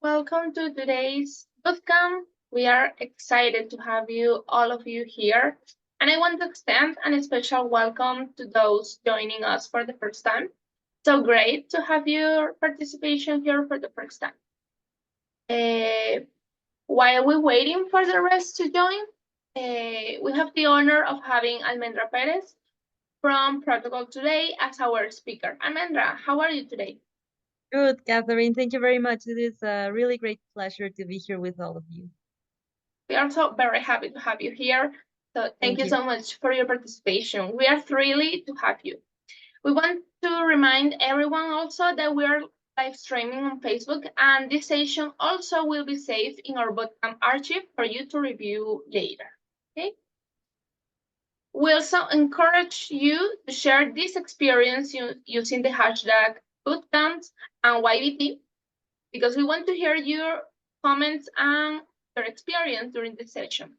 Welcome to today's bootcamp. We are excited to have all of you here. And I want to extend a special welcome to those joining us for the first time. So great to have your participation here for the first time. While we're waiting for the rest to join, we have the honor of having Almendra Perez from ProtocolToday as our speaker. Almendra, how are you today? Good, Catherine. Thank you very much. It is a really great pleasure to be here with all of you. We are so very happy to have you here. So thank you you. so much for your participation. We are thrilled to have you. We want to remind everyone also that we are live streaming on Facebook, and this session also will be saved in our bootcamp archive for you to review later. Okay? We also encourage you to share this experience using the hashtag bootcamps and YBT, because we want to hear your comments and your experience during the session.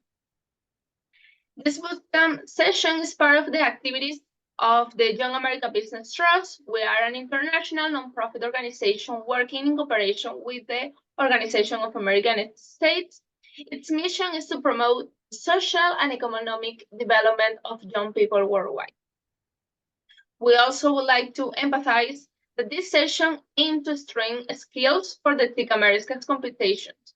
This bootcamp session is part of the activities of the Young America Business Trust. We are an international nonprofit organization working in cooperation with the Organization of American States. Its mission is to promote social and economic development of young people worldwide. We also would like to emphasize that this session aims to strengthen skills for the TIC Americas competitions.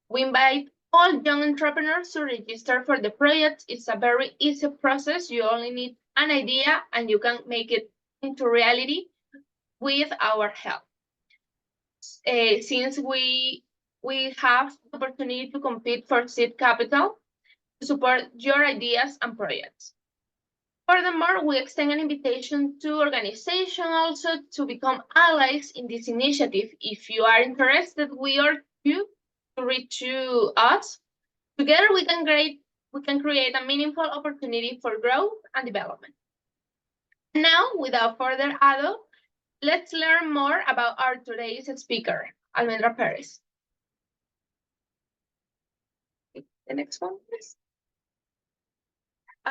We invite all young entrepreneurs to register for the project. It's a very easy process. You only need an idea and you can make it into reality with our help. Since we have the opportunity to compete for seed capital to support your ideas and projects. Furthermore, we extend an invitation to organizations also to become allies in this initiative. If you are interested, we urge you to reach to us. Together, we can create a meaningful opportunity for growth and development. Now, without further ado, let's learn more about our today's speaker, Almendra Perez. The next one, please.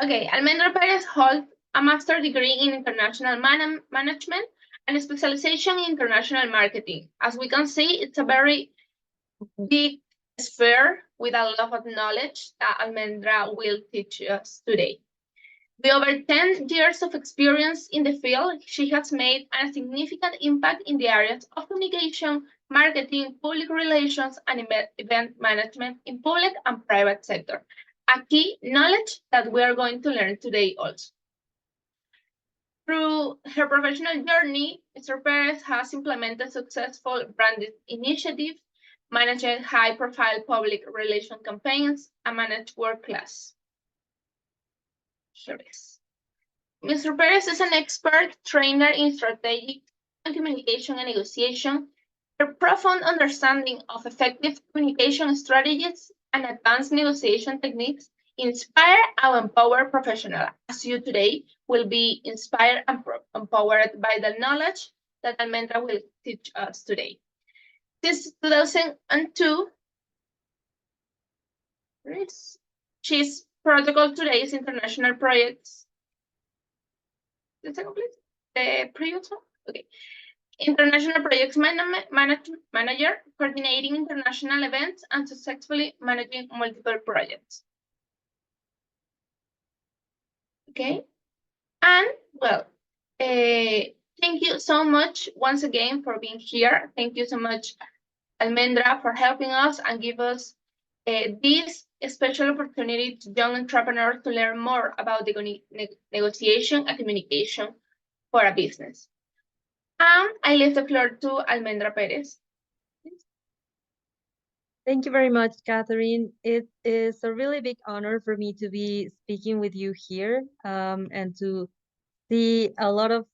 Okay, Almendra Perez holds a master's degree in international management and a specialization in international marketing. As we can see, it's a very big sphere with a lot of knowledge that Almendra will teach us today. With over 10 years of experience in the field, she has made a significant impact in the areas of communication, marketing, public relations, and event management in public and private sector. A key knowledge that we are going to learn today also. Through her professional journey, Mr. Perez has implemented successful branded initiatives, managed high-profile public relation campaigns, and managed world-class. Here it is. Mr. Perez is an expert trainer in strategic and communication and negotiation. Her profound understanding of effective communication strategies and advanced negotiation techniques inspire and empower professionals, as you today will be inspired and empowered by the knowledge that Almendra will teach us today. Since 2002, she's ProtocolToday's international projects. The second, please. The previous one? Okay. International projects manager, coordinating international events and successfully managing multiple projects. Okay. And well, thank you so much once again for being here. Thank you so much, Almendra, for helping us and give us this special opportunity to young entrepreneurs to learn more about the negotiation and communication for a business. I leave the floor to Almendra Perez. Thank you very much, Catherine. It is a really big honor for me to be speaking with you here and to see a lot of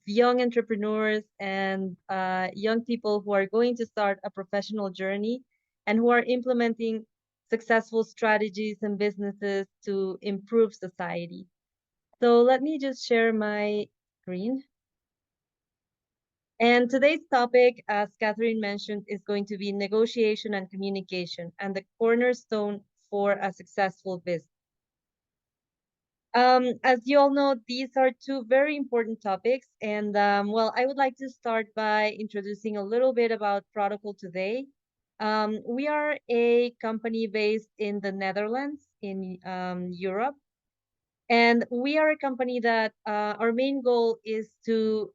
young entrepreneurs and young people who are going to start a professional journey and who are implementing successful strategies and businesses to improve society. So let me just share my screen. And today's topic, as Catherine mentioned, is going to be negotiation and communication and the cornerstone for a successful business. As you all know, these are two very important topics. And well, I would like to start by introducing a little bit about Protocol Today. We are a company based in the Netherlands in Europe. And we are a company that our main goal is to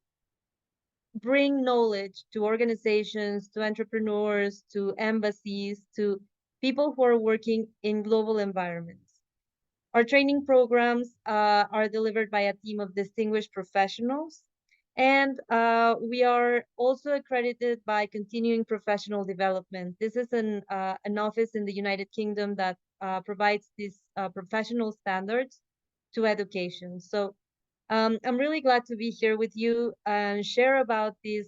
bring knowledge to organizations, to entrepreneurs, to embassies, to people who are working in global environments. Our training programs are delivered by a team of distinguished professionals, and we are also accredited by Continuing Professional Development. This is an office in the United Kingdom that provides these professional standards to education. So I'm really glad to be here with you and share about these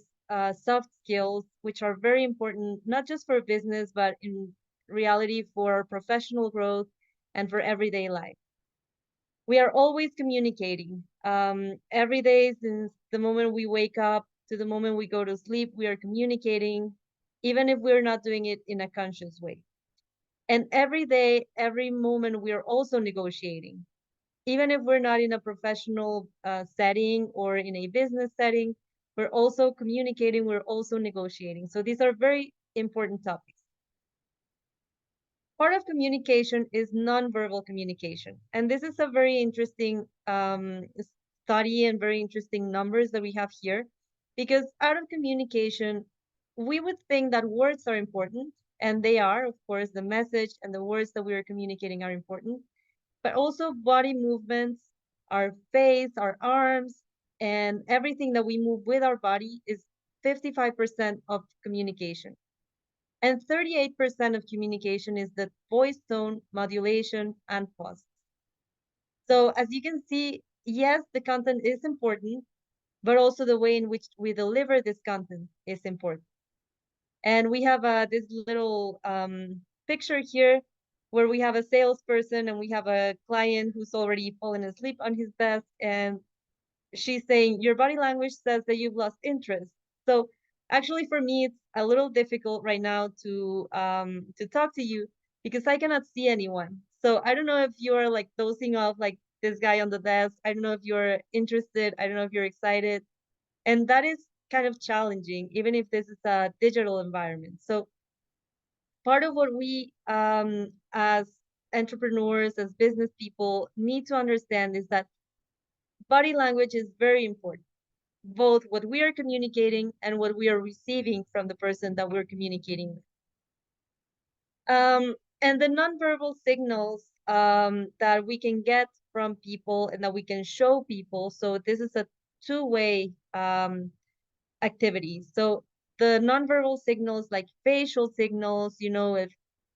soft skills, which are very important, not just for business, but in reality for professional growth and for everyday life. We are always communicating. Every day, since the moment we wake up to the moment we go to sleep, we are communicating, even if we're not doing it in a conscious way. And every day, every moment, we are also negotiating. Even if we're not in a professional setting or in a business setting, we're also communicating, we're also negotiating. So these are very important topics. Part of communication is nonverbal communication. And this is a very interesting study and very interesting numbers that we have here. Because out of communication, we would think that words are important, and they are, of course, the message and the words that we are communicating are important, but also body movements, our face, our arms, and everything that we move with our body is 55% of communication. And 38% of communication is the voice tone, modulation, and pause. So as you can see, yes, the content is important, but also the way in which we deliver this content is important. And we have this little picture here where we have a salesperson and we have a client who's already fallen asleep on his desk, and she's saying, your body language says that you've lost interest. So actually for me, it's a little difficult right now to talk to you because I cannot see anyone. So I don't know if you're like dozing off like this guy on the desk. I don't know if you're interested. I don't know if you're excited. And that is kind of challenging, even if this is a digital environment. So part of what we as entrepreneurs, as business people need to understand is that body language is very important, both what we are communicating and what we are receiving from the person that we're communicating with. And the nonverbal signals that we can get from people and that we can show people. So this is a two-way activity. So the nonverbal signals like facial signals, if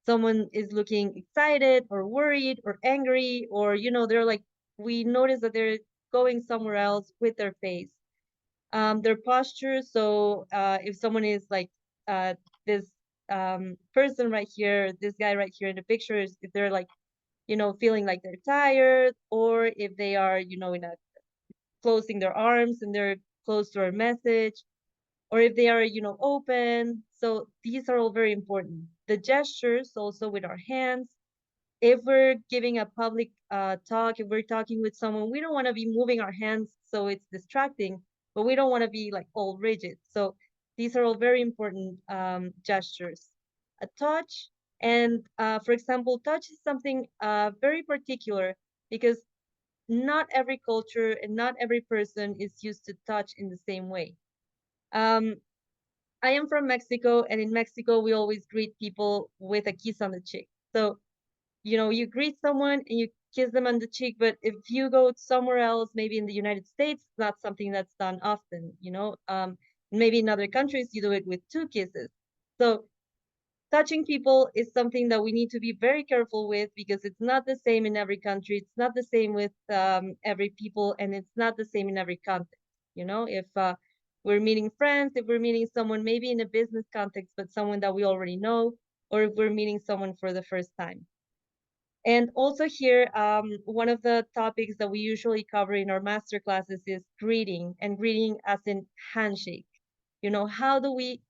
someone is looking excited or worried or angry, or, they're like, we notice that they're going somewhere else with their face. Their posture. So if someone is like this person right here, this guy right here in the pictures, if they're like, feeling like they're tired, or if they are, in a closing their arms and they're close to our message, or if they are, open. So these are all very important. The gestures also with our hands. If we're giving a public talk, if we're talking with someone, we don't want to be moving our hands so it's distracting, but we don't want to be like all rigid. So these are all very important gestures. A touch, and for example, touch is something very particular because not every culture and not every person is used to touch in the same way. Um, I am from Mexico, and in Mexico, we always greet people with a kiss on the cheek. So you greet someone and you kiss them on the cheek, but if you go somewhere else, maybe in the United States, it's not something that's done often. Maybe in other countries, you do it with two kisses. So touching people is something that we need to be very careful with because it's not the same in every country. It's not the same with every people, and it's not the same in every context. If we're meeting friends, if we're meeting someone maybe in a business context, but someone that we already know, or if we're meeting someone for the first time. And also here, one of the topics that we usually cover in our master classes is greeting, and greeting as in handshake. How do we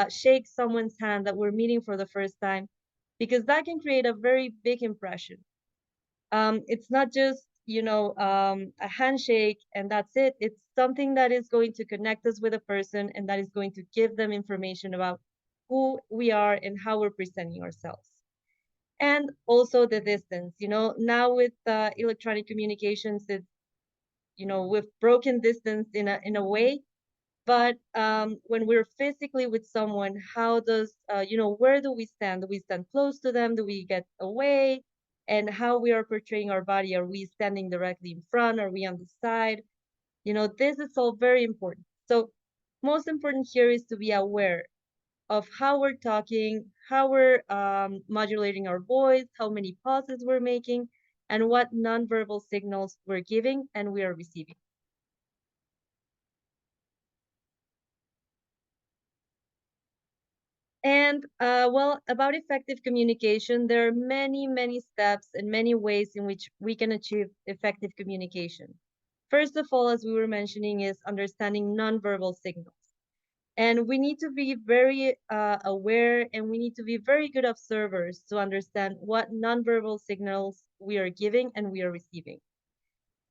shake someone's hand that we're meeting for the first time? Because that can create a very big impression. It's not just a handshake and that's it. It's something that is going to connect us with a person and that is going to give them information about who we are and how we're presenting ourselves. And also the distance, now with electronic communications, it's, we've broken distance in a way, but when we're physically with someone, how does, where do we stand? Do we stand close to them? Do we get away? And how we are portraying our body? Are we standing directly in front? Are we on the side? This is all very important. So most important here is to be aware of how we're talking, how we're modulating our voice, how many pauses we're making, and what nonverbal signals we're giving and we are receiving. And well, about effective communication, there are many, many steps and many ways in which we can achieve effective communication. First of all, as we were mentioning, is understanding nonverbal signals. And we need to be very aware and we need to be very good observers to understand what nonverbal signals we are giving and we are receiving.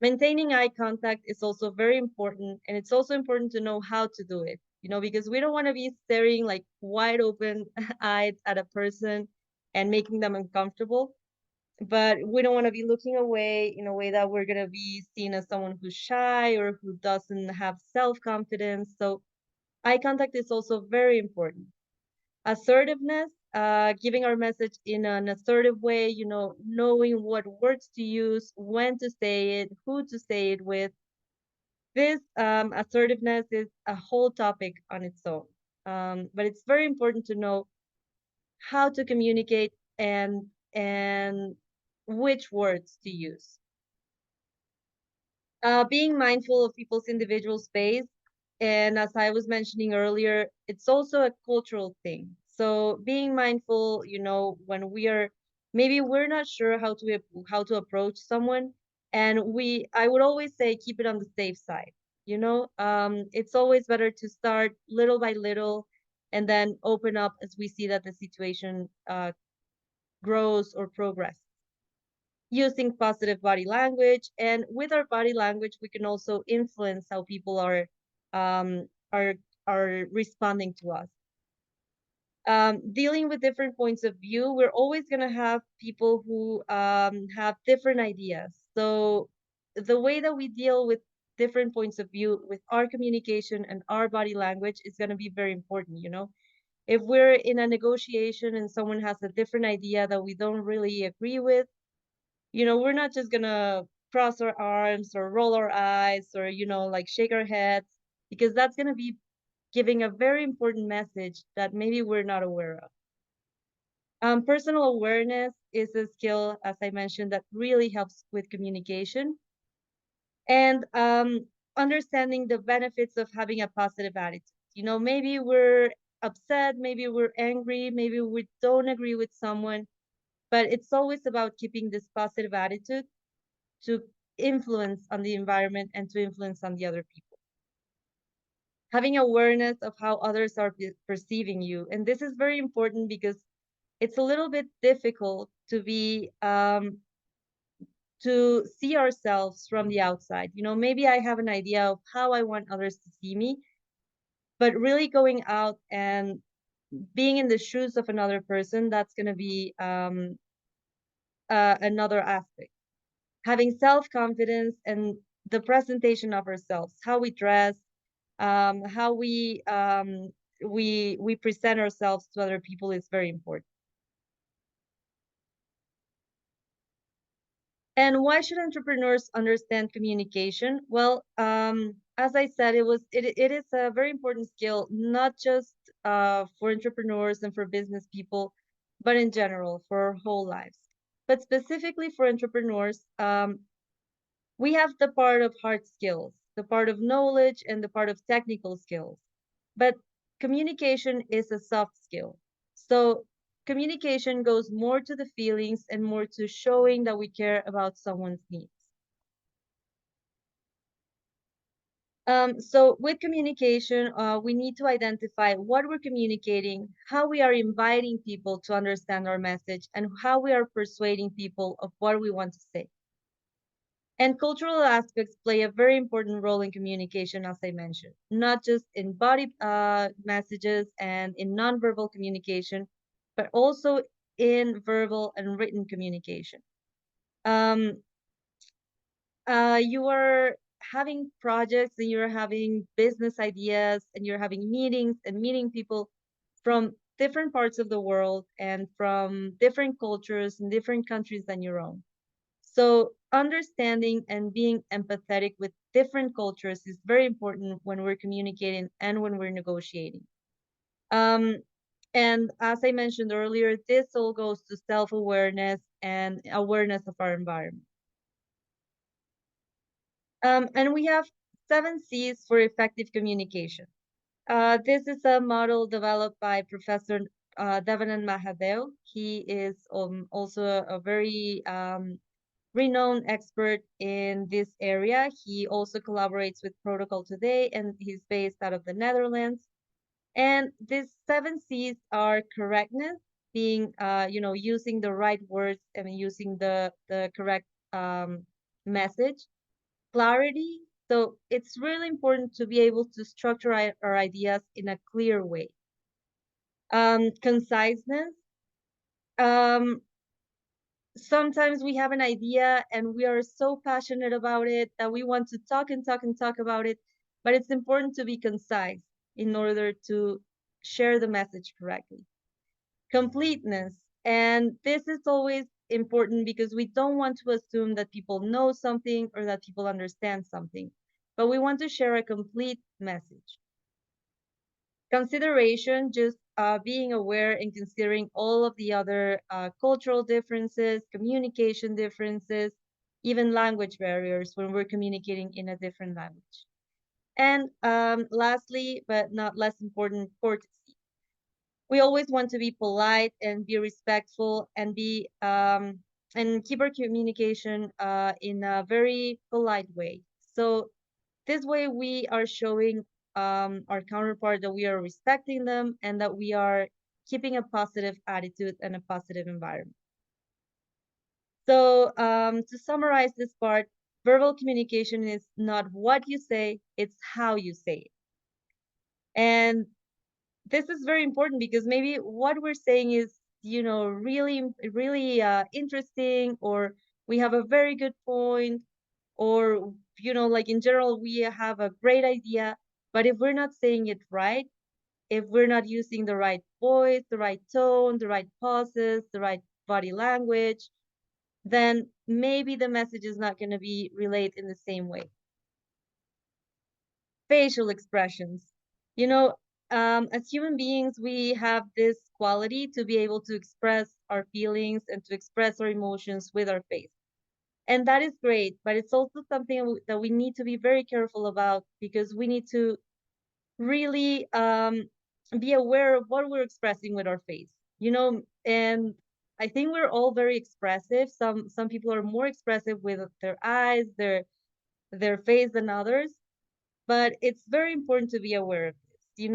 Maintaining eye contact is also very important, and it's also important to know how to do it, because we don't want to be staring like wide open eyed at a person and making them uncomfortable, but we don't want to be looking away in a way that we're going to be seen as someone who's shy or who doesn't have self-confidence. So eye contact is also very important. Assertiveness, giving our message in an assertive way, knowing what words to use, when to say it, who to say it with. This assertiveness is a whole topic on its own. But it's very important to know how to communicate and which words to use. Being mindful of people's individual space. And as I was mentioning earlier, it's also a cultural thing. So being mindful, when maybe we're not sure how to approach someone, and I would always say keep it on the safe side. It's always better to start little by little, and then open up as we see that the situation grows or progresses. Using positive body language, and with our body language we can also influence how people um, are responding to us. Dealing with different points of view, we're always going to have people who have different ideas. So the way that we deal with different points of view with our communication and our body language is going to be very important. If we're in a negotiation and someone has a different idea that we don't really agree with, we're not just gonna cross our arms or roll our eyes or, like shake our heads, because that's gonna be giving a very important message that maybe we're not aware of. Personal awareness is a skill, as I mentioned, that really helps with communication. And understanding the benefits of having a positive attitude. Maybe we're upset, maybe we're angry, maybe we don't agree with someone, but it's always about keeping this positive attitude to influence on the environment and to influence on the other people. Having awareness of how others are perceiving you. And this is very important because it's a little bit difficult to see ourselves from the outside. Maybe I have an idea of how I want others to see me, but really going out and being in the shoes of another person, that's going to be another aspect. Having self-confidence and the presentation of ourselves, how we dress, how we present ourselves to other people is very important. And why should entrepreneurs understand communication? Well, as I said, it is a very important skill, not just for entrepreneurs and for business people, but in general for our whole lives. But specifically for entrepreneurs, we have the part of hard skills, the part of knowledge, and the part of technical skills. But communication is a soft skill. So communication goes more to the feelings and more to showing that we care about someone's needs. So with communication, we need to identify what we're communicating, how we are inviting people to understand our message, and how we are persuading people of what we want to say. And cultural aspects play a very important role in communication, as I mentioned, not just in body messages and in nonverbal communication, but also in verbal and written communication. Um, you are having projects and you're having business ideas and you're having meetings and meeting people from different parts of the world and from different cultures and different countries than your own. So understanding and being empathetic with different cultures is very important when we're communicating and when we're negotiating. Um, and as I mentioned earlier, this all goes to self-awareness and awareness of our environment. And we have 7 C's for effective communication. This is a model developed by Professor Devanand Mahadeo. He is also a very renowned expert in this area. He also collaborates with ProtocolToday, and he's based out of the Netherlands. And these 7 C's are correctness, being, using the right words and using the correct message, clarity. So it's really important to be able to structure our ideas in a clear way. Conciseness. Um, Sometimes we have an idea and we are so passionate about it that we want to talk and talk and talk about it, but it's important to be concise in order to share the message correctly. Completeness. And this is always important because we don't want to assume that people know something or that people understand something, but we want to share a complete message. Consideration, just being aware and considering all of the other cultural differences, communication differences, even language barriers when we're communicating in a different language. And lastly, but not less important, courtesy. We always want to be polite and be respectful and be and keep our communication in a very polite way. So this way we are showing our counterpart that we are respecting them and that we are keeping a positive attitude and a positive environment. So to summarize this part, verbal communication is not what you say, it's how you say it. And this is very important because maybe what we're saying is, really, really interesting, or we have a very good point, or, like in general, we have a great idea. But if we're not saying it right, if we're not using the right voice, the right tone, the right pauses, the right body language, then maybe the message is not going to be relayed in the same way. Facial expressions. You know, as human beings, we have this quality to be able to express our feelings and to express our emotions with our face. And that is great, but it's also something that we need to be very careful about because we need to really be aware of what we're expressing with our face, and I think we're all very expressive. Some people are more expressive with their eyes, their face than others, but it's very important to be aware of this.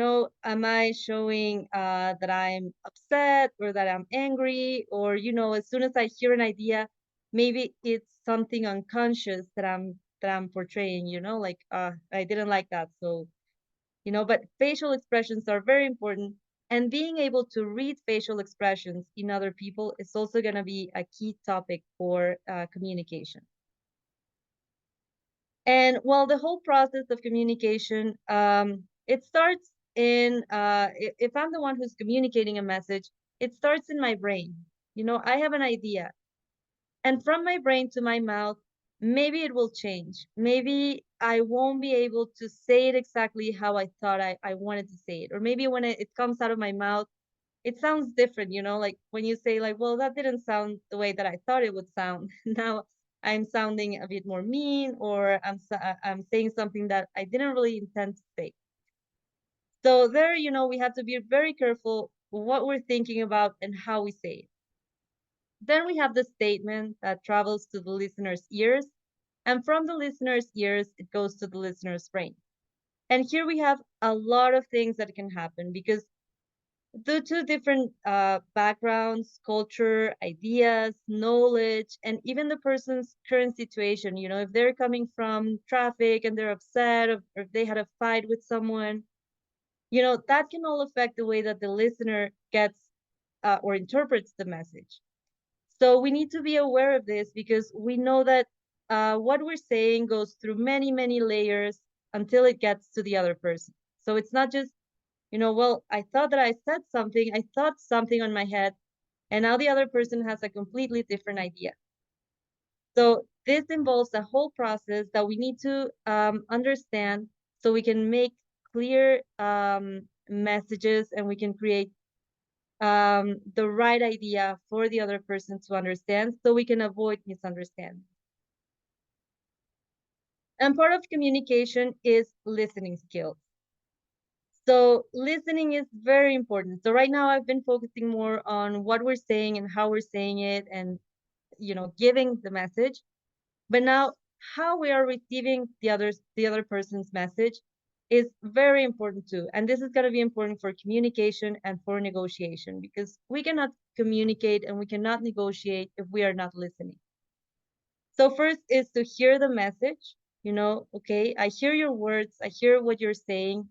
Am I showing that I'm upset or that I'm angry, or as soon as I hear an idea, maybe it's something unconscious that I'm portraying, like I didn't like that. So but facial expressions are very important, and being able to read facial expressions in other people is also going to be a key topic for communication. And while the whole process of communication, it starts in, if I'm the one who's communicating a message, it starts in my brain. I have an idea, and from my brain to my mouth, maybe it will change. Maybe I won't be able to say it exactly how I thought I wanted to say it. Or maybe when it comes out of my mouth, it sounds different, like when you say like, well, that didn't sound the way that I thought it would sound. Now I'm sounding a bit more mean, or I'm saying something that I didn't really intend to say. So there, we have to be very careful what we're thinking about and how we say it. Then we have the statement that travels to the listener's ears, and from the listener's ears, it goes to the listener's brain. And here we have a lot of things that can happen because due to different backgrounds, culture, ideas, knowledge, and even the person's current situation. You know, if they're coming from traffic and they're upset, or if they had a fight with someone, you know, that can all affect the way that the listener gets or interprets the message. So we need to be aware of this because we know that what we're saying goes through many, many layers until it gets to the other person. So it's not just, you know, well, I thought that I said something, I thought something on my head, and now the other person has a completely different idea. So this involves a whole process that we need to understand so we can make clear messages and we can create the right idea for the other person to understand so we can avoid misunderstanding. And part of communication is listening skills. So listening is very important. So right now I've been focusing more on what we're saying and how we're saying it and, you know, giving the message. But now how we are receiving the other person's message is very important too. And this is going to be important for communication and for negotiation because we cannot communicate and we cannot negotiate if we are not listening. So first is to hear the message, you know, okay, I hear your words, I hear what you're saying.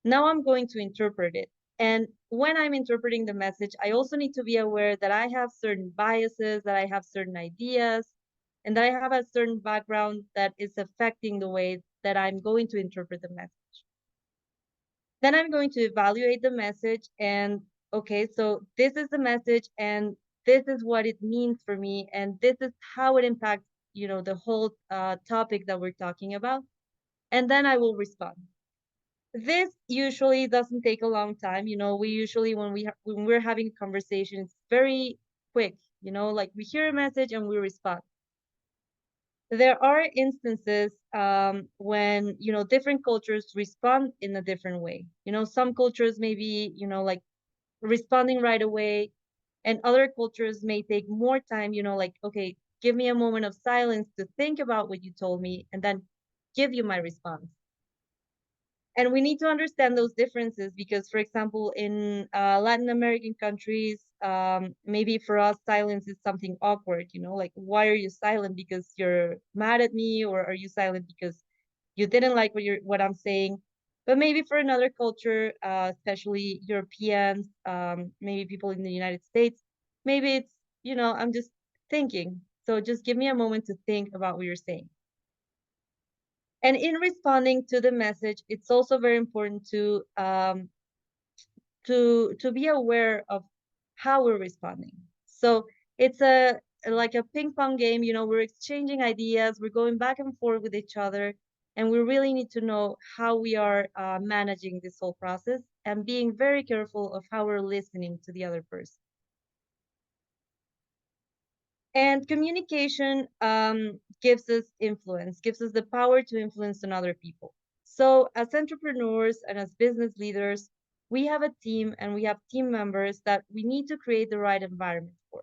Now I'm going to interpret it. And when I'm interpreting the message, I also need to be aware that I have certain biases, that I have certain ideas, and that I have a certain background that is affecting the way that I'm going to interpret the message. Then I'm going to evaluate the message and, okay, so this is the message and this is what it means for me and this is how it impacts, you know, the whole topic that we're talking about. And then I will respond. This usually doesn't take a long time. You know, we usually when we're having a conversation, it's very quick. You know, like we hear a message and we respond. There are instances when, you know, different cultures respond in a different way. You know, some cultures may be, you know, like responding right away, and other cultures may take more time. You know, like, okay, give me a moment of silence to think about what you told me and then give you my response. And we need to understand those differences because, for example, in Latin American countries, maybe for us silence is something awkward, you know, like, why are you silent? Because you're mad at me, or are you silent because you didn't like what I'm saying? But maybe for another culture, especially Europeans, maybe people in the United States, maybe it's, you know, I'm just thinking, so just give me a moment to think about what you're saying. And in responding to the message, it's also very important to be aware of how we're responding. So it's a like a ping pong game. You know, we're exchanging ideas, we're going back and forth with each other, and we really need to know how we are managing this whole process and being very careful of how we're listening to the other person. And communication gives us influence, gives us the power to influence on other people. So as entrepreneurs and as business leaders, we have a team and we have team members that we need to create the right environment for.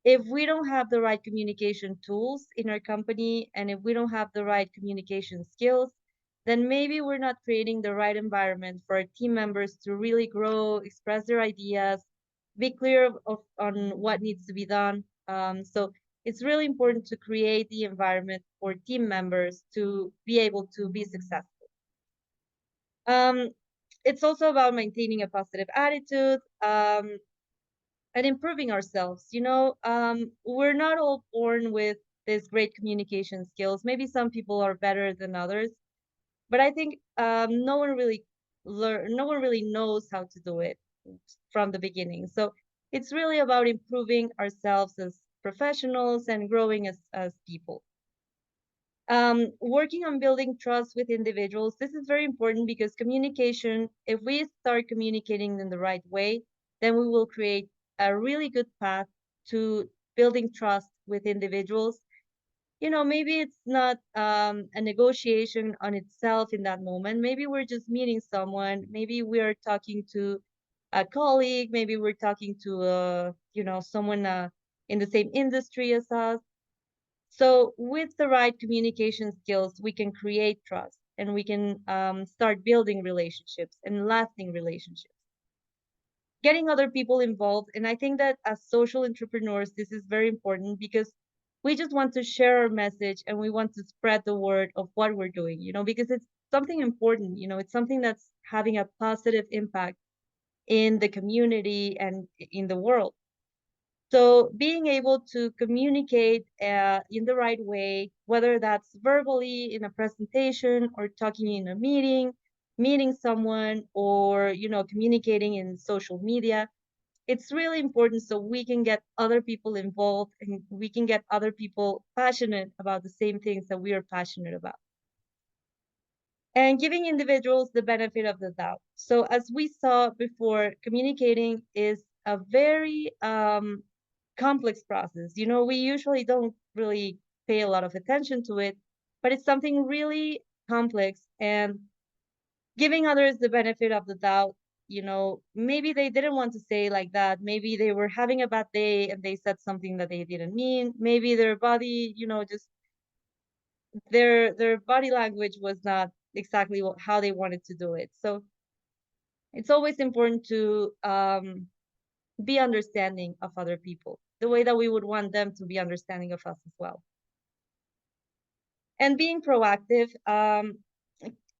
If we don't have the right communication tools in our company and if we don't have the right communication skills, then maybe we're not creating the right environment for our team members to really grow, express their ideas, be clear on what needs to be done. So it's really important to create the environment for team members to be able to be successful. Um, it's also about maintaining a positive attitude. And improving ourselves. You know, we're not all born with this great communication skills. Maybe some people are better than others, but I think no one really knows how to do it from the beginning. So it's really about improving ourselves as professionals and growing as people. Working on building trust with individuals. This is very important because communication, if we start communicating in the right way, then we will create a really good path to building trust with individuals. You know, maybe it's not a negotiation on itself in that moment. Maybe we're just meeting someone. Maybe we are talking to a colleague. Maybe we're talking to, you know, someone in the same industry as us. So with the right communication skills, we can create trust and we can start building relationships and lasting relationships. getting other people involved. And I think that as social entrepreneurs, this is very important because we just want to share our message and we want to spread the word of what we're doing, because it's something important, it's something that's having a positive impact in the community and in the world. So being able to communicate in the right way, whether that's verbally in a presentation or talking in a meeting, meeting someone, or communicating in social media, it's really important so we can get other people involved and we can get other people passionate about the same things that we are passionate about. And giving individuals the benefit of the doubt. So as we saw before, communicating is a very complex process. We usually don't really pay a lot of attention to it, but it's something really complex. And giving others the benefit of the doubt, maybe they didn't want to say like that. Maybe they were having a bad day and they said something that they didn't mean. Maybe their body, just their body language was not exactly how they wanted to do it. So it's always important to be understanding of other people, the way that we would want them to be understanding of us as well. And being proactive,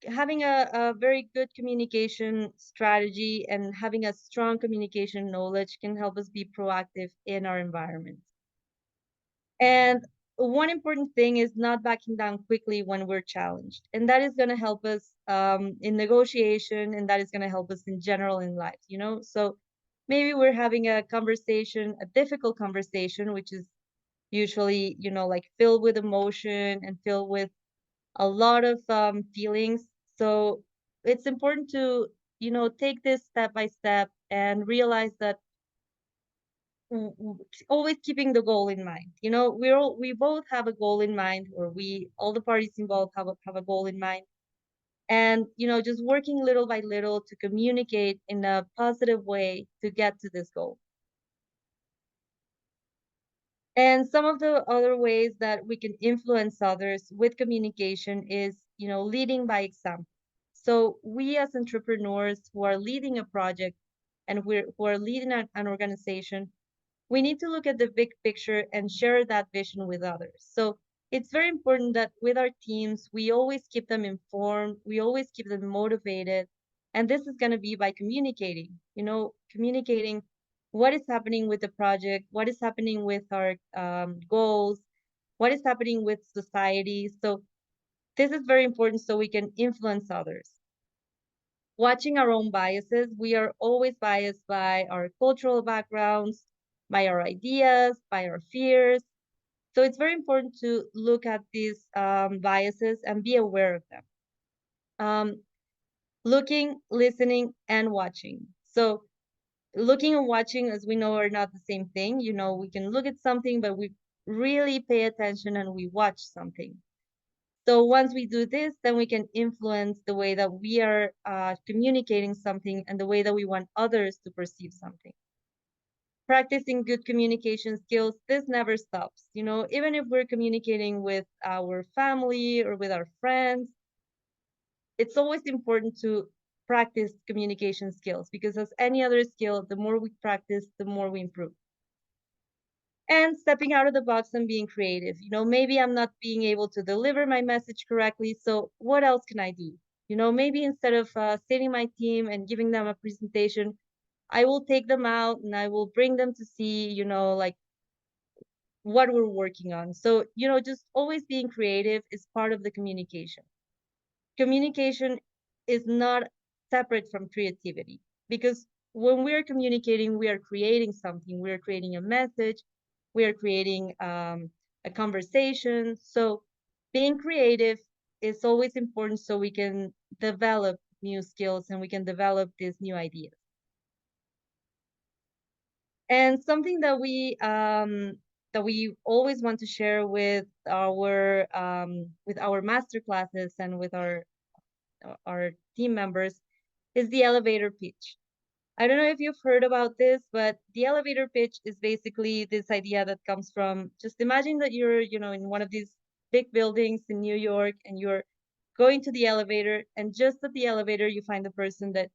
having a very good communication strategy and having a strong communication knowledge can help us be proactive in our environment. And one important thing is not backing down quickly when we're challenged. And that is going to help us in negotiation, and that is going to help us in general in life. So maybe we're having a conversation, a difficult conversation, which is usually, like filled with emotion and filled with a lot of feelings. So it's important to, take this step by step and realize that always keeping the goal in mind. We both have a goal in mind, or all the parties involved have a goal in mind. And, just working little by little to communicate in a positive way to get to this goal. And some of the other ways that we can influence others with communication is, leading by example. So we as entrepreneurs who are leading a project and who are leading an organization, we need to look at the big picture and share that vision with others. So it's very important that with our teams, we always keep them informed, we always keep them motivated. And this is going to be by communicating, communicating what is happening with the project, what is happening with our goals, what is happening with society. So this is very important so we can influence others. Watching our own biases, we are always biased by our cultural backgrounds, by our ideas, by our fears. So it's very important to look at these biases and be aware of them. Looking, listening, and watching. So looking and watching, as we know, are not the same thing. We can look at something, but we really pay attention and we watch something. So once we do this, then we can influence the way that we are communicating something and the way that we want others to perceive something. Practicing good communication skills, this never stops. Even if we're communicating with our family or with our friends, it's always important to practice communication skills because as any other skill, the more we practice, the more we improve. And stepping out of the box and being creative. Maybe I'm not being able to deliver my message correctly, so what else can I do? Maybe instead of stating my team and giving them a presentation, I will take them out and I will bring them to see, like what we're working on. So, just always being creative is part of the communication. Communication is not separate from creativity because when we are communicating, we are creating something. We are creating a message. We are creating a conversation. So being creative is always important so we can develop new skills and we can develop these new ideas. And something that we always want to share with our master classes and with our team members is the elevator pitch. I don't know if you've heard about this, but the elevator pitch is basically this idea that comes from just imagine that you're, in one of these big buildings in New York and you're going to the elevator, and just at the elevator you find the person that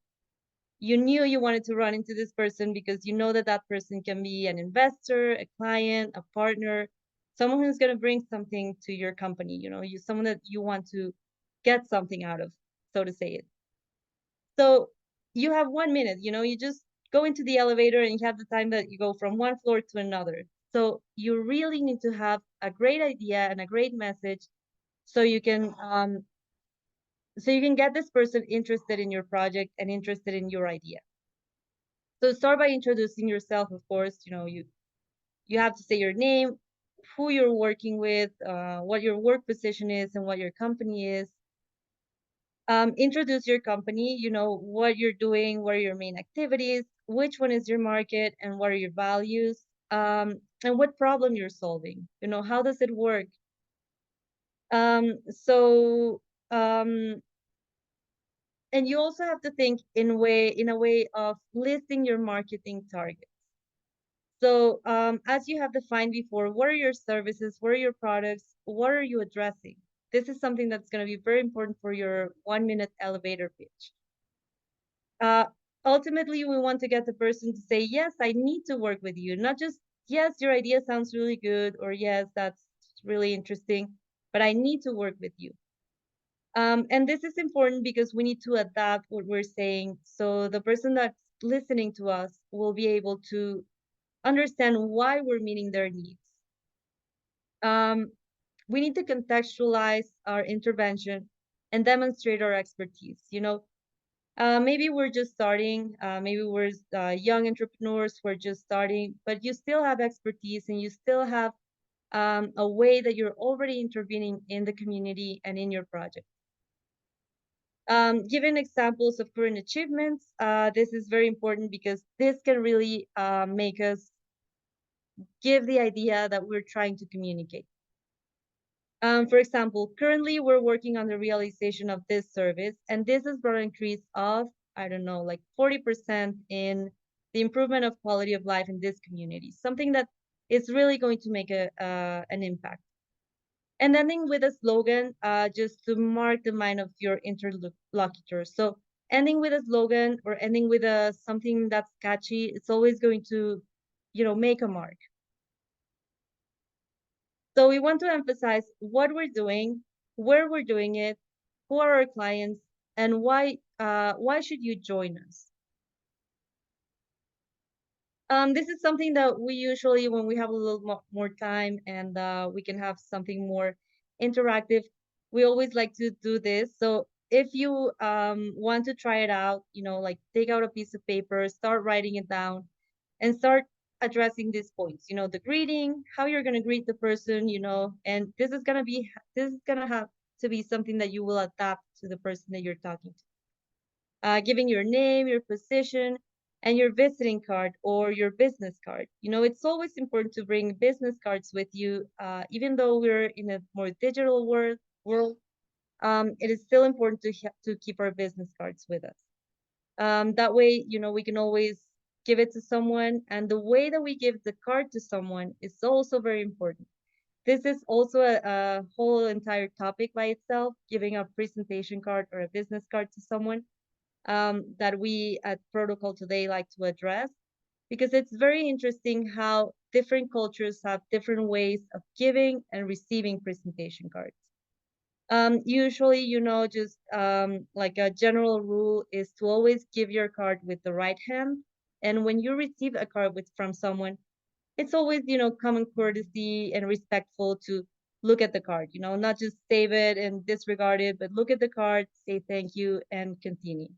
You knew you wanted to run into this person because you know that that person can be an investor, a client, a partner, someone who's going to bring something to your company, someone that you want to get something out of, so to say it. So you have 1 minute, you just go into the elevator and you have the time that you go from one floor to another. So you really need to have a great idea and a great message so you can get this person interested in your project and interested in your idea. So start by introducing yourself, of course. You have to say your name, who you're working with, what your work position is, and what your company is. Introduce your company, what you're doing, what are your main activities, which one is your market, and what are your values, and what problem you're solving. How does it work? So and you also have to think in a way of listing your marketing targets. So as you have defined before, what are your services? What are your products? What are you addressing? This is something that's going to be very important for your 1 minute elevator pitch. Uh, Ultimately, we want to get the person to say, yes, I need to work with you. Not just, yes, your idea sounds really good, or yes, that's really interesting, but I need to work with you. And this is important because we need to adapt what we're saying. So the person that's listening to us will be able to understand why we're meeting their needs. We need to contextualize our intervention and demonstrate our expertise. Maybe we're just starting, maybe we're young entrepreneurs who are just starting, but you still have expertise and you still have a way that you're already intervening in the community and in your project. Given examples of current achievements, this is very important because this can really make us give the idea that we're trying to communicate. For example, currently we're working on the realization of this service, and this has brought an increase of, I don't know, like 40% in the improvement of quality of life in this community, something that is really going to make an impact. And ending with a slogan, just to mark the mind of your interlocutor. So ending with a slogan or ending with something that's catchy, it's always going to, make a mark. So we want to emphasize what we're doing, where we're doing it, who are our clients, and why should you join us? This is something that we usually, when we have a little more time and we can have something more interactive, we always like to do this. So if you want to try it out, like take out a piece of paper, start writing it down, and start addressing these points. The greeting, how you're gonna greet the person, and this is gonna have to be something that you will adapt to the person that you're talking to, giving your name, your position, and your visiting card or your business card. It's always important to bring business cards with you, even though we're in a more digital world. It is still important to keep our business cards with us. That way, we can always give it to someone, and the way that we give the card to someone is also very important. This is also a whole entire topic by itself, giving a presentation card or a business card to someone, that we at Protocol Today like to address, because it's very interesting how different cultures have different ways of giving and receiving presentation cards. Usually, just like a general rule is to always give your card with the right hand. And when you receive a card from someone, it's always, common courtesy and respectful to look at the card, not just save it and disregard it, but look at the card, say thank you, and continue.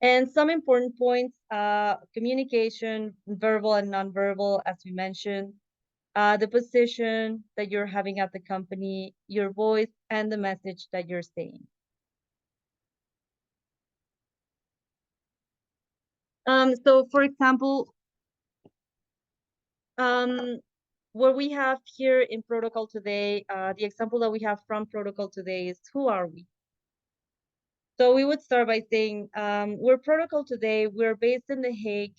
And some important points, communication, verbal and nonverbal, as we mentioned, the position that you're having at the company, your voice, and the message that you're saying. So for example, what we have here in Protocol Today, the example that we have from Protocol Today is, who are we? So we would start by saying, we're Protocol Today. We're based in The Hague,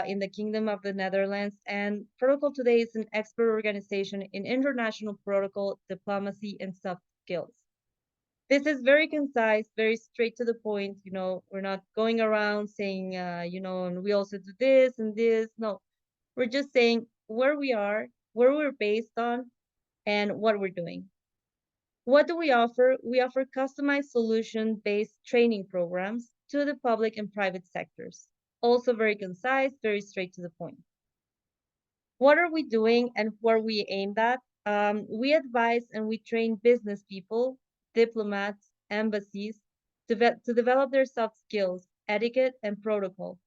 in the Kingdom of the Netherlands, and Protocol Today is an expert organization in international protocol, diplomacy, and soft skills. This is very concise, very straight to the point. We're not going around saying, and we also do this and this. No, we're just saying where we are, where we're based on, and what we're doing. What do we offer? We offer customized solution-based training programs to the public and private sectors. Also very concise, very straight to the point. What are we doing and where we aim at? We advise and we train business people, diplomats, embassies to develop their soft skills, etiquette, and protocol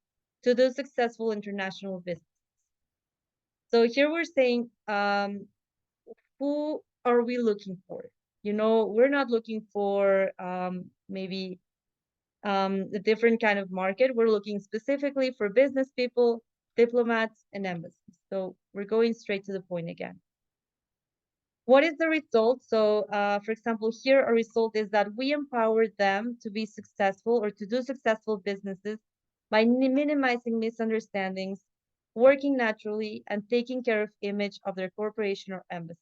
to do successful international business. So here we're saying, who are we looking for? We're not looking for maybe a different kind of market. We're looking specifically for business people, diplomats, and embassies. So we're going straight to the point again. What is the result? So, for example, here a result is that we empower them to be successful or to do successful businesses by minimizing misunderstandings, working naturally, and taking care of image of their corporation or embassy.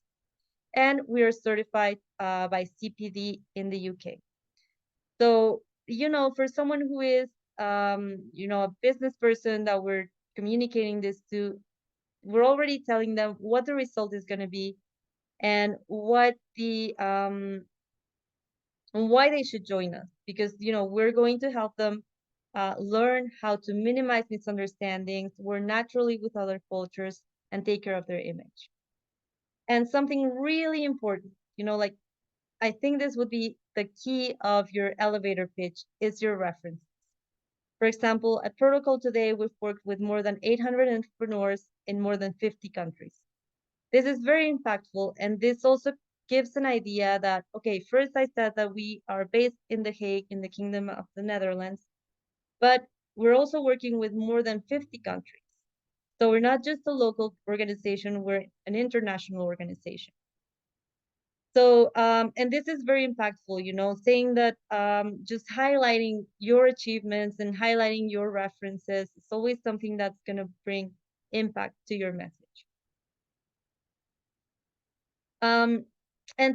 And we are certified by CPD in the UK. So, for someone who is, a business person that we're communicating this to, we're already telling them what the result is going to be and what why they should join us, because we're going to help them learn how to minimize misunderstandings, work naturally with other cultures, and take care of their image. And something really important, like I think this would be the key of your elevator pitch, is your reference. For example, at Protocol Today, we've worked with more than 800 entrepreneurs in more than 50 countries. This is very impactful, and this also gives an idea that, okay, first I said that we are based in The Hague, in the Kingdom of the Netherlands, but we're also working with more than 50 countries. So we're not just a local organization, we're an international organization. So, and this is very impactful, saying that just highlighting your achievements and highlighting your references is always something that's going to bring impact to your message. And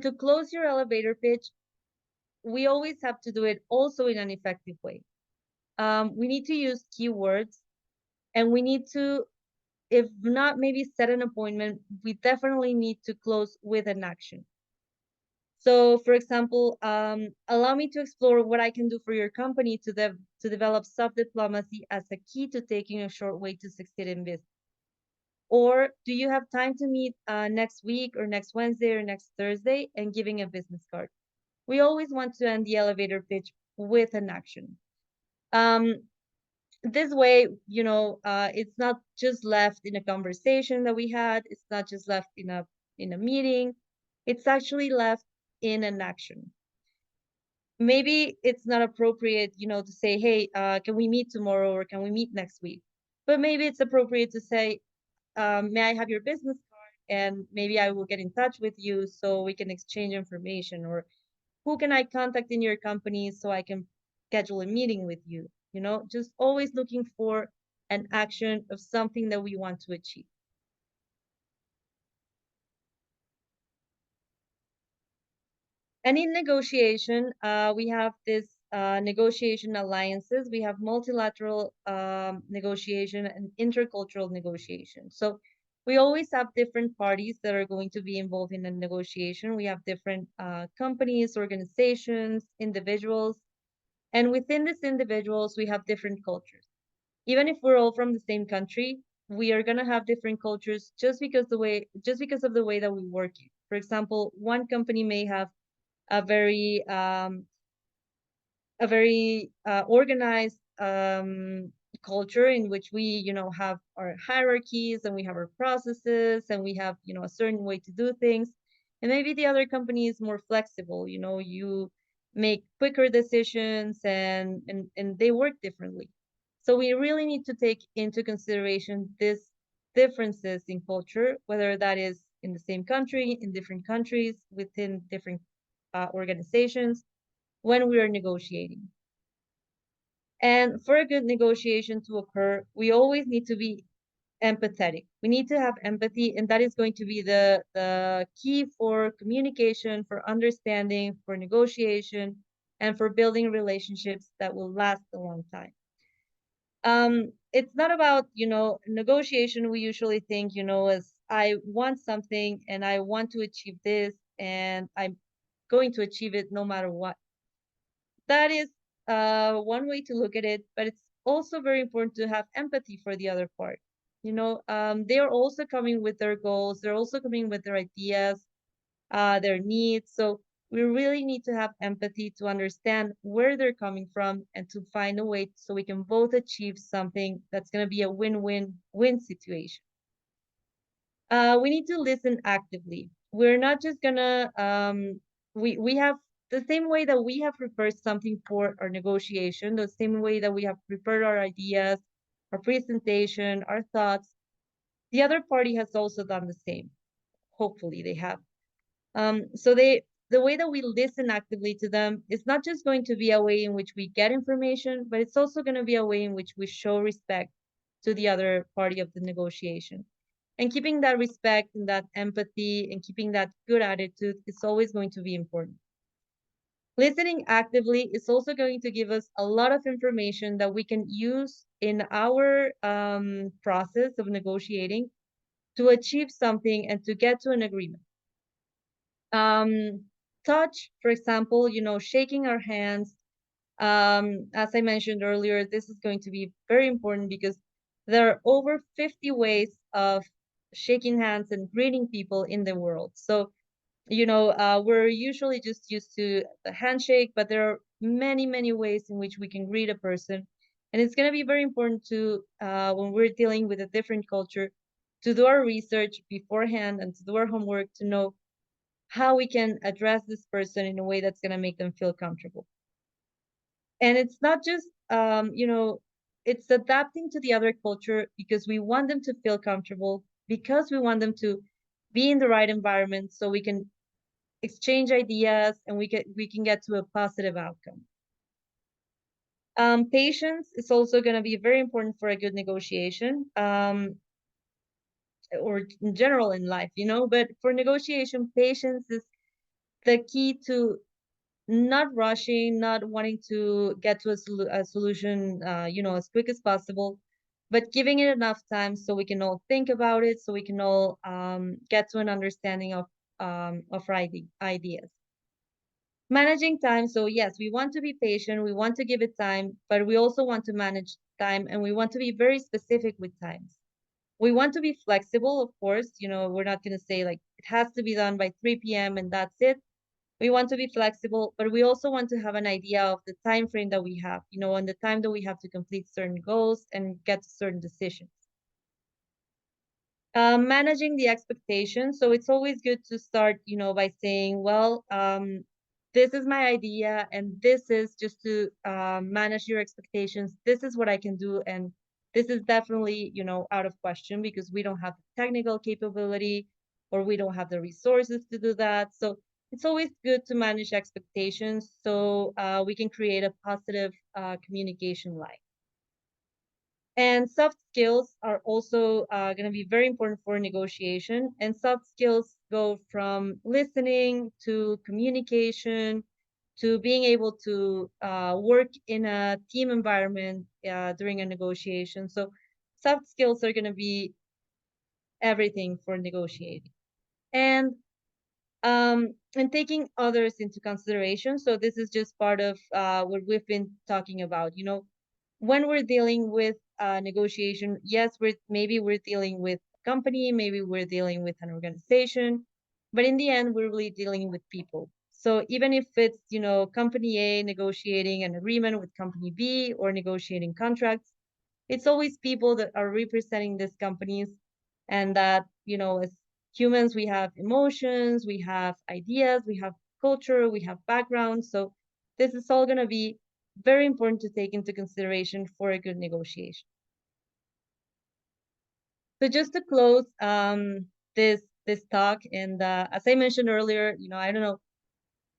to close your elevator pitch, we always have to do it also in an effective way. We need to use keywords, and we need to, if not maybe set an appointment, we definitely need to close with an action. So, for example, allow me to explore what I can do for your company to develop soft diplomacy as a key to taking a short way to succeed in business. Or do you have time to meet next week or next Wednesday or next Thursday, and giving a business card? We always want to end the elevator pitch with an action. This way, it's not just left in a conversation that we had. It's not just left in a meeting. It's actually left in an action. Maybe it's not appropriate, to say, hey, can we meet tomorrow or can we meet next week? But maybe it's appropriate to say, may I have your business card? And maybe I will get in touch with you so we can exchange information. Or who can I contact in your company so I can schedule a meeting with you? Just always looking for an action of something that we want to achieve. And in negotiation, we have this negotiation alliances. We have multilateral negotiation and intercultural negotiation. So we always have different parties that are going to be involved in a negotiation. We have different companies, organizations, individuals. And within these individuals, we have different cultures. Even if we're all from the same country, we are going to have different cultures just because of the way that we work. For example, one company may have a very organized culture in which we have our hierarchies and we have our processes and we have a certain way to do things. And maybe the other company is more flexible. You make quicker decisions and they work differently. So we really need to take into consideration these differences in culture, whether that is in the same country, in different countries, within different organizations, when we are negotiating. And for a good negotiation to occur, we always need to be empathetic. We need to have empathy, and that is going to be the key for communication, for understanding, for negotiation, and for building relationships that will last a long time. It's not about, negotiation. We usually think, as I want something and I want to achieve this and I'm going to achieve it no matter what. That is one way to look at it, but it's also very important to have empathy for the other part. They are also coming with their goals. They're also coming with their ideas, their needs. So we really need to have empathy to understand where they're coming from and to find a way so we can both achieve something that's going to be a win-win-win situation. We need to listen actively. We're not just gonna we have the same way that we have prepared something for our negotiation, the same way that we have prepared our ideas, our presentation, our thoughts. The other party has also done the same. Hopefully they have. So the way that we listen actively to them is not just going to be a way in which we get information, but it's also going to be a way in which we show respect to the other party of the negotiation. And keeping that respect and that empathy and keeping that good attitude is always going to be important. Listening actively is also going to give us a lot of information that we can use in our process of negotiating to achieve something and to get to an agreement. Touch, for example, shaking our hands. As I mentioned earlier, this is going to be very important because there are over 50 ways of shaking hands and greeting people in the world. So, we're usually just used to the handshake, but there are many, many ways in which we can greet a person. And it's going to be very important to, when we're dealing with a different culture, to do our research beforehand and to do our homework to know how we can address this person in a way that's going to make them feel comfortable. And it's not just, it's adapting to the other culture because we want them to feel comfortable, because we want them to be in the right environment so we can exchange ideas and we can get to a positive outcome. Patience is also going to be very important for a good negotiation, or in general in life, but for negotiation, patience is the key to not rushing, not wanting to get to a solution, as quick as possible, but giving it enough time so we can all think about it, so we can all get to an understanding of our ideas. Managing time. So yes, we want to be patient, we want to give it time, but we also want to manage time and we want to be very specific with times. We want to be flexible, of course. We're not going to say like it has to be done by 3 p.m. and that's it. We want to be flexible, but we also want to have an idea of the time frame that we have, and the time that we have to complete certain goals and get to certain decisions. Managing the expectations. So it's always good to start, by saying, well, this is my idea, and this is just to manage your expectations. This is what I can do, and this is definitely, out of question because we don't have the technical capability or we don't have the resources to do that. So it's always good to manage expectations so we can create a positive communication line. And soft skills are also going to be very important for negotiation. And soft skills go from listening to communication to being able to work in a team environment during a negotiation. So soft skills are going to be everything for negotiating. And taking others into consideration. So this is just part of what we've been talking about. When we're dealing with negotiation, yes, maybe we're dealing with a company, maybe we're dealing with an organization, but in the end, we're really dealing with people. So even if it's, company A negotiating an agreement with company B or negotiating contracts, it's always people that are representing these companies, and that, as humans, we have emotions, we have ideas, we have culture, we have background. So this is all going to be very important to take into consideration for a good negotiation. So just to close this talk, and as I mentioned earlier, I don't know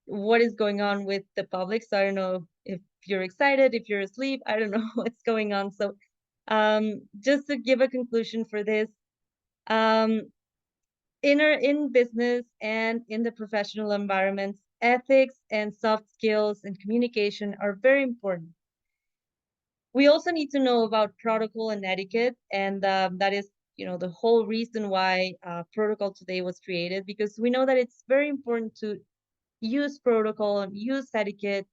what is going on with the public, so I don't know if you're excited, if you're asleep, I don't know what's going on. So Just to give a conclusion for this, um, in business and in the professional environments, ethics and soft skills and communication are very important. We also need to know about protocol and etiquette, and that is, the whole reason why Protocol Today was created, because we know that it's very important to use protocol and use etiquette,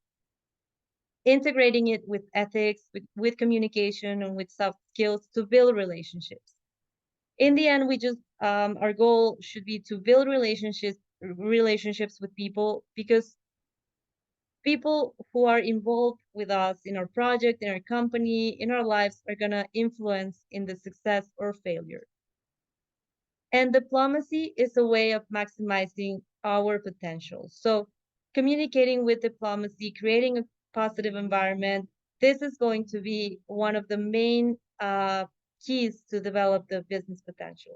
integrating it with ethics, with communication, and with soft skills to build relationships. In the end, we just our goal should be to build relationships with people, because people who are involved with us in our project, in our company, in our lives are gonna influence in the success or failure. And diplomacy is a way of maximizing our potential. So communicating with diplomacy, creating a positive environment, this is going to be one of the main keys to develop the business potential.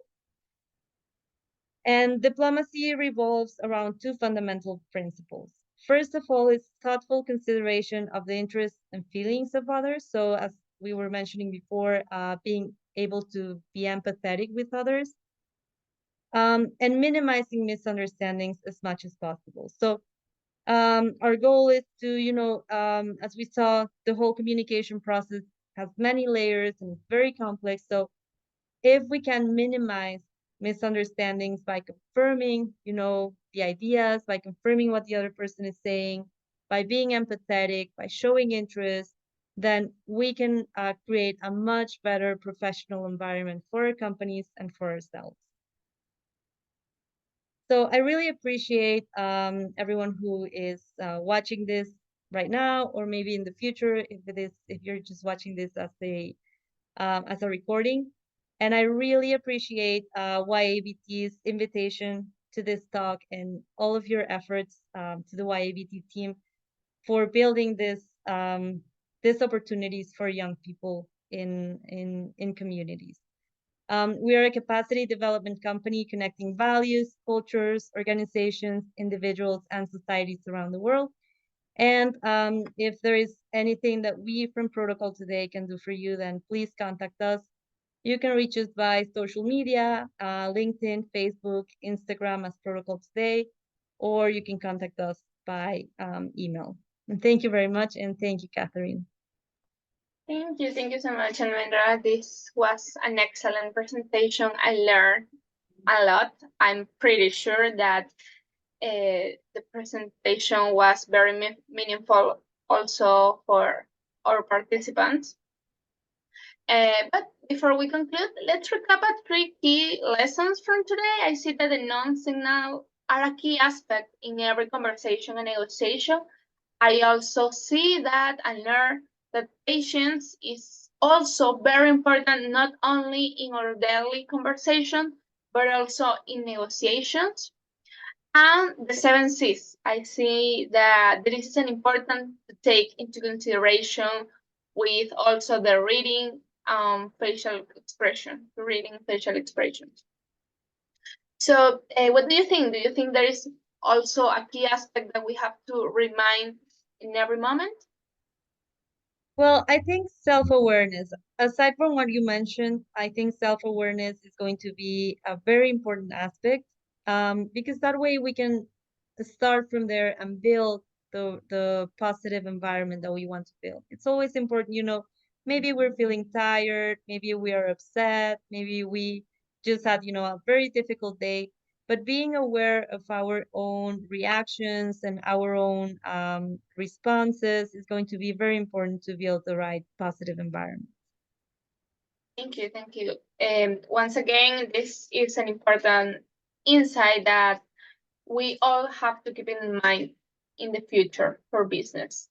And diplomacy revolves around two fundamental principles. First of all, is thoughtful consideration of the interests and feelings of others. So, as we were mentioning before, being able to be empathetic with others, and minimizing misunderstandings as much as possible. So, our goal is to, as we saw, the whole communication process has many layers and it's very complex. So, if we can minimize misunderstandings by confirming, the ideas, by confirming what the other person is saying, by being empathetic, by showing interest, then we can create a much better professional environment for our companies and for ourselves. So I really appreciate everyone who is watching this right now, or maybe in the future, if you're just watching this as a recording. And I really appreciate YABT's invitation to this talk and all of your efforts to the YABT team for building this opportunities for young people in communities. We are a capacity development company connecting values, cultures, organizations, individuals, and societies around the world. And if there is anything that we from Protocol Today can do for you, then please contact us. You can reach us by social media, LinkedIn, Facebook, Instagram as Protocol Today, or you can contact us by email. And thank you very much, and thank you, Catherine. Thank you so much, Almendra. This was an excellent presentation. I learned a lot. I'm pretty sure that the presentation was very meaningful also for our participants. But before we conclude, let's recap at 3 key lessons from today. I see that the non-signal are a key aspect in every conversation and negotiation. I also see that and learn that patience is also very important, not only in our daily conversation, but also in negotiations. And the 7 C's, I see that this is an important to take into consideration with also the reading facial expression, reading facial expressions. So what do you think? Do you think there is also a key aspect that we have to remind in every moment? Well, I think self-awareness, aside from what you mentioned, I think self-awareness is going to be a very important aspect, because that way we can start from there and build the positive environment that we want to build. It's always important, maybe we're feeling tired, maybe we are upset, maybe we just had, a very difficult day, but being aware of our own reactions and our own responses is going to be very important to build the right positive environment. Thank you, thank you. Once again, this is an important insight that we all have to keep in mind in the future for business.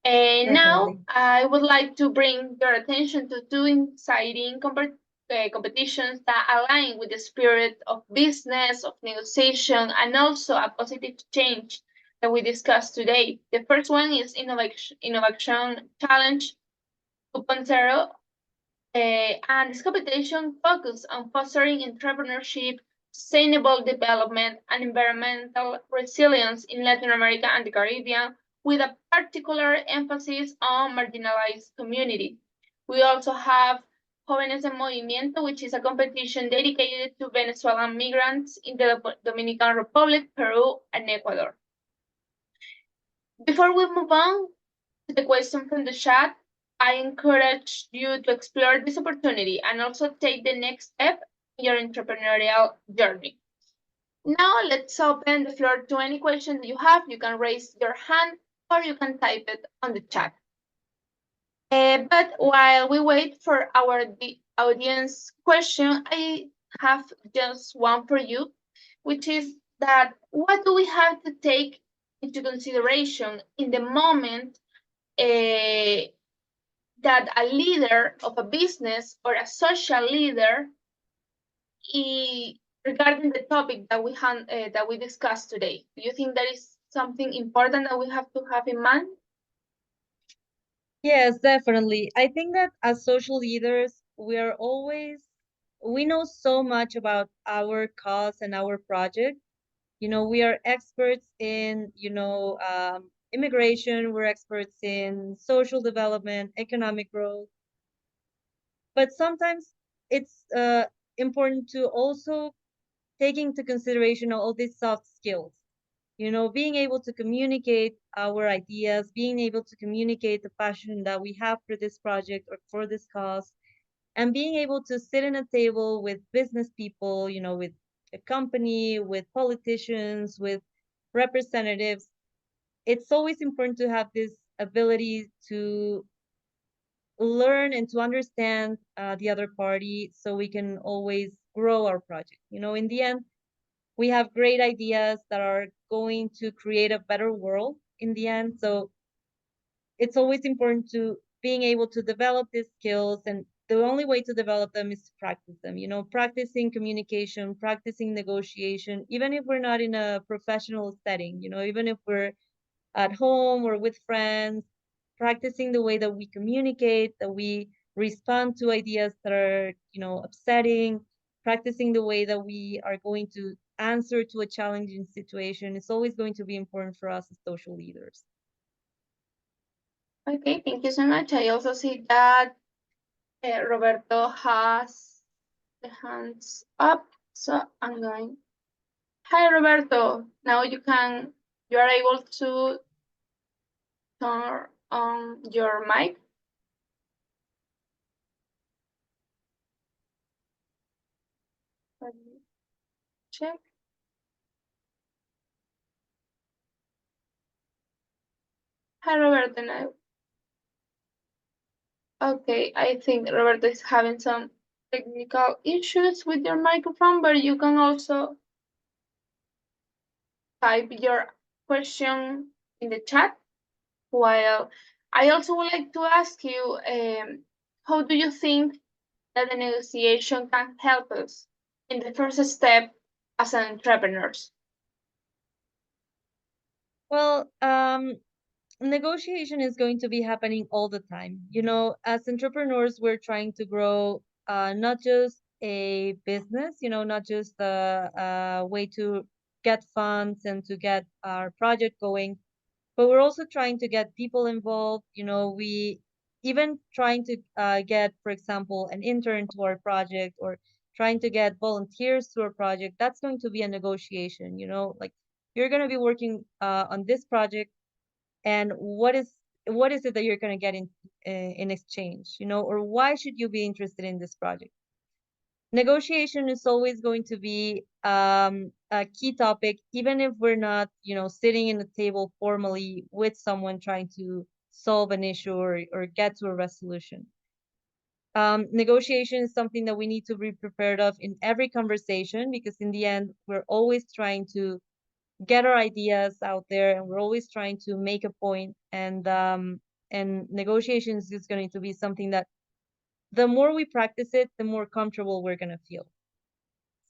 And now I would like to bring your attention to 2 exciting competitions that align with the spirit of business, of negotiation, and also a positive change that we discussed today. The first one is Innovation Challenge 2.0. And this competition focuses on fostering entrepreneurship, sustainable development, and environmental resilience in Latin America and the Caribbean, with a particular emphasis on marginalized communities. We also have Jóvenes en Movimiento, which is a competition dedicated to Venezuelan migrants in the Dominican Republic, Peru, and Ecuador. Before we move on to the question from the chat, I encourage you to explore this opportunity and also take the next step in your entrepreneurial journey. Now let's open the floor to any question that you have. You can raise your hand or you can type it on the chat. But while we wait for our audience question, I have just one for you, which is that what do we have to take into consideration in the moment that a leader of a business or a social leader regarding the topic that we discussed today? Do you think that is something important that we have to have in mind? Yes, definitely. I think that as social leaders, we know so much about our cause and our project. We are experts in, immigration, we're experts in social development, economic growth, but sometimes it's important to also take into consideration all these soft skills. Being able to communicate our ideas, being able to communicate the passion that we have for this project or for this cause, and being able to sit in a table with business people, with a company, with politicians, with representatives. It's always important to have this ability to learn and to understand the other party so we can always grow our project. In the end, we have great ideas that are going to create a better world in the end. So it's always important to being able to develop these skills, and the only way to develop them is to practice them. Practicing communication, practicing negotiation, even if we're not in a professional setting, even if we're at home or with friends, practicing the way that we communicate, that we respond to ideas that are, upsetting, practicing the way that we are going to answer to a challenging situation. It's always going to be important for us as social leaders. Okay, thank you so much. I also see that Roberto has the hands up, so I'm going. Hi, Roberto. Now you are able to turn on your mic. Let me check. Hi, Roberto. Now. Okay, I think Roberto is having some technical issues with your microphone, but you can also type your question in the chat. While I also would like to ask you, how do you think that the negotiation can help us in the first step as an entrepreneurs? Well, negotiation is going to be happening all the time. As entrepreneurs, we're trying to grow not just a business, not just a way to get funds and to get our project going, but we're also trying to get people involved. We even trying to get, for example, an intern to our project, or trying to get volunteers to our project. That's going to be a negotiation. Like, you're going to be working on this project, and what is it that you're going to get in exchange, or why should you be interested in this project? Negotiation is always going to be a key topic, even if we're not, sitting in a table formally with someone trying to solve an issue or get to a resolution. Negotiation is something that we need to be prepared of in every conversation, because in the end, we're always trying to get our ideas out there, and we're always trying to make a point. And negotiations is going to be something that the more we practice it, the more comfortable we're going to feel.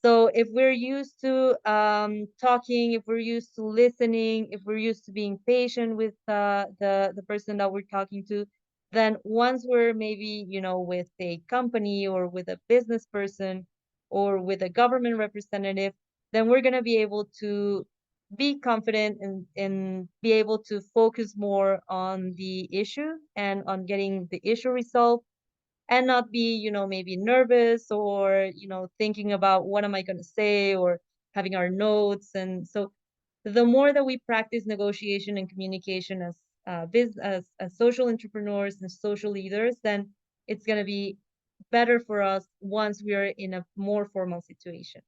So if we're used to talking, if we're used to listening, if we're used to being patient with the person that we're talking to, then once we're maybe, with a company or with a business person or with a government representative, then we're going to be able to be confident and be able to focus more on the issue and on getting the issue resolved, and not be, maybe nervous or, thinking about what am I going to say or having our notes. And so the more that we practice negotiation and communication as as social entrepreneurs and social leaders, then it's going to be better for us once we are in a more formal situation.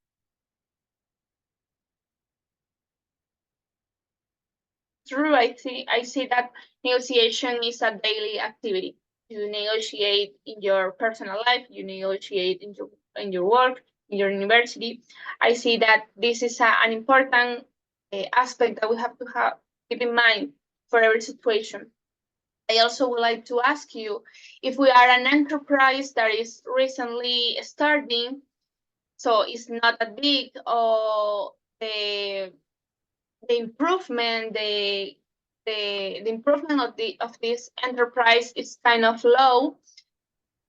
True, I see that negotiation is a daily activity. You negotiate in your personal life, you negotiate in your work, in your university. I see that this is an important aspect that we have to keep in mind for every situation. I also would like to ask you, if we are an enterprise that is recently starting, so it's not that big, or the improvement, the improvement of this enterprise is kind of low.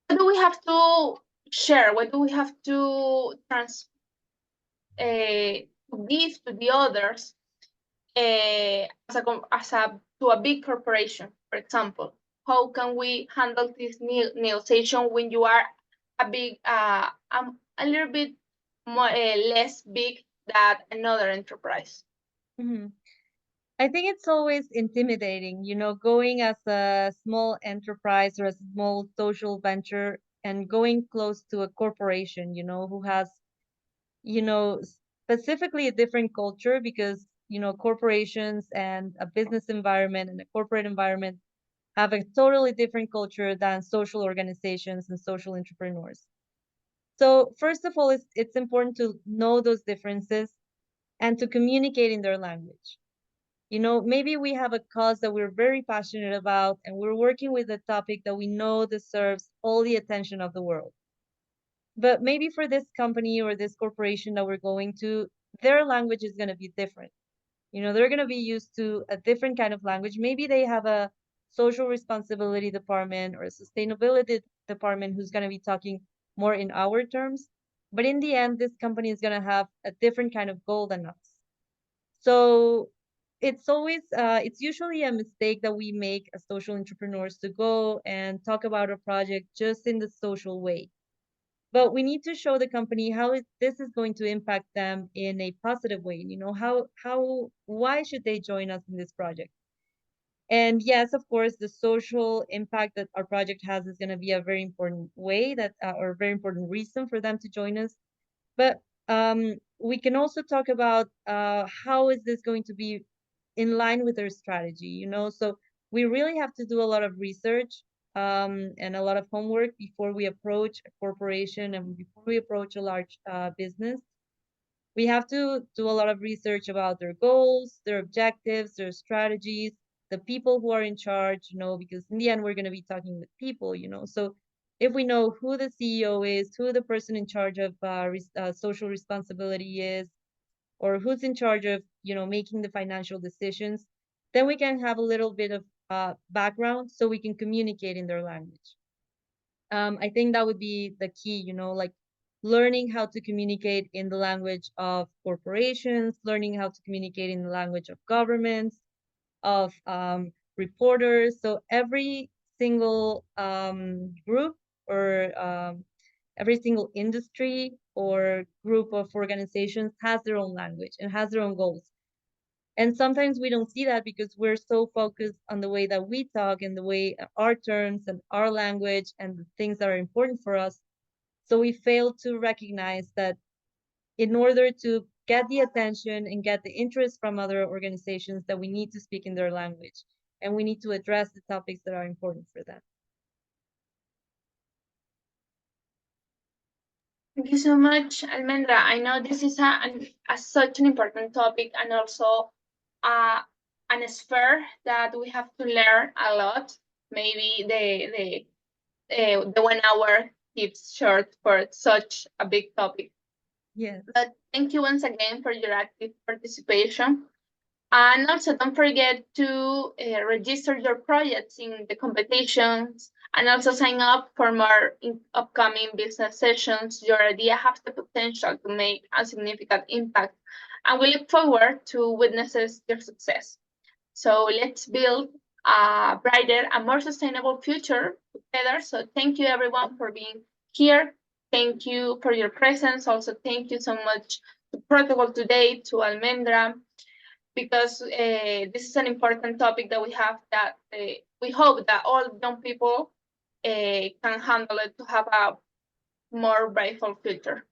What do we have to share? What do we have to give to the others, to a big corporation, for example? How can we handle this negotiation when you are a little bit more, less big than another enterprise? Mhm. I think it's always intimidating, going as a small enterprise or a small social venture and going close to a corporation, who has, specifically a different culture because, corporations and a business environment and a corporate environment have a totally different culture than social organizations and social entrepreneurs. So first of all, it's important to know those differences and to communicate in their language. Maybe we have a cause that we're very passionate about and we're working with a topic that we know deserves all the attention of the world. But maybe for this company or this corporation that we're going to, their language is going to be different. They're going to be used to a different kind of language. Maybe they have a social responsibility department or a sustainability department who's going to be talking more in our terms. But in the end, this company is going to have a different kind of goal than us. So it's usually a mistake that we make as social entrepreneurs to go and talk about a project just in the social way. But we need to show the company how this is going to impact them in a positive way. Why should they join us in this project? And yes, of course, the social impact that our project has is going to be a very important way or a very important reason for them to join us. But we can also talk about how is this going to be in line with their strategy, So we really have to do a lot of research and a lot of homework before we approach a corporation and before we approach a large business. We have to do a lot of research about their goals, their objectives, their strategies, the people who are in charge, because in the end, we're going to be talking with people, So if we know who the CEO is, who the person in charge of social responsibility is, or who's in charge of, making the financial decisions, then we can have a little bit of background so we can communicate in their language. I think that would be the key, like learning how to communicate in the language of corporations, learning how to communicate in the language of governments, of reporters. So every single group or every single industry or group of organizations has their own language and has their own goals. And sometimes we don't see that because we're so focused on the way that we talk and the way our terms and our language and the things that are important for us. So we fail to recognize that in order to get the attention and get the interest from other organizations, that we need to speak in their language and we need to address the topics that are important for them. Thank you so much, Almendra. I know this is such an important topic, and also an sphere that we have to learn a lot. Maybe the 1 hour keeps short for such a big topic. Yes. But thank you once again for your active participation. And also don't forget to register your projects in the competitions, and also sign up for more upcoming business sessions. Your idea has the potential to make a significant impact, and we look forward to witness your success. So let's build a brighter and more sustainable future together. So thank you everyone for being here. Thank you for your presence. Also, thank you so much to Protocol Today, to Almendra, because this is an important topic that we have that we hope that all young people can handle it to have a more brightful future.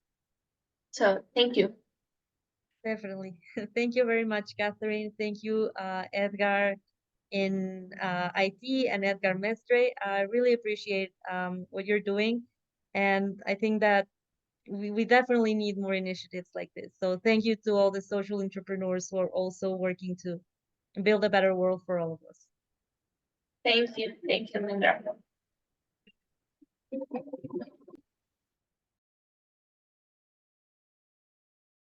So thank you. Definitely. Thank you very much, Catherine. Thank you, Edgar in IT and Edgar Mestre. I really appreciate what you're doing. And I think that we definitely need more initiatives like this. So thank you to all the social entrepreneurs who are also working to build a better world for all of us. Thank you. Thank you, Almendra.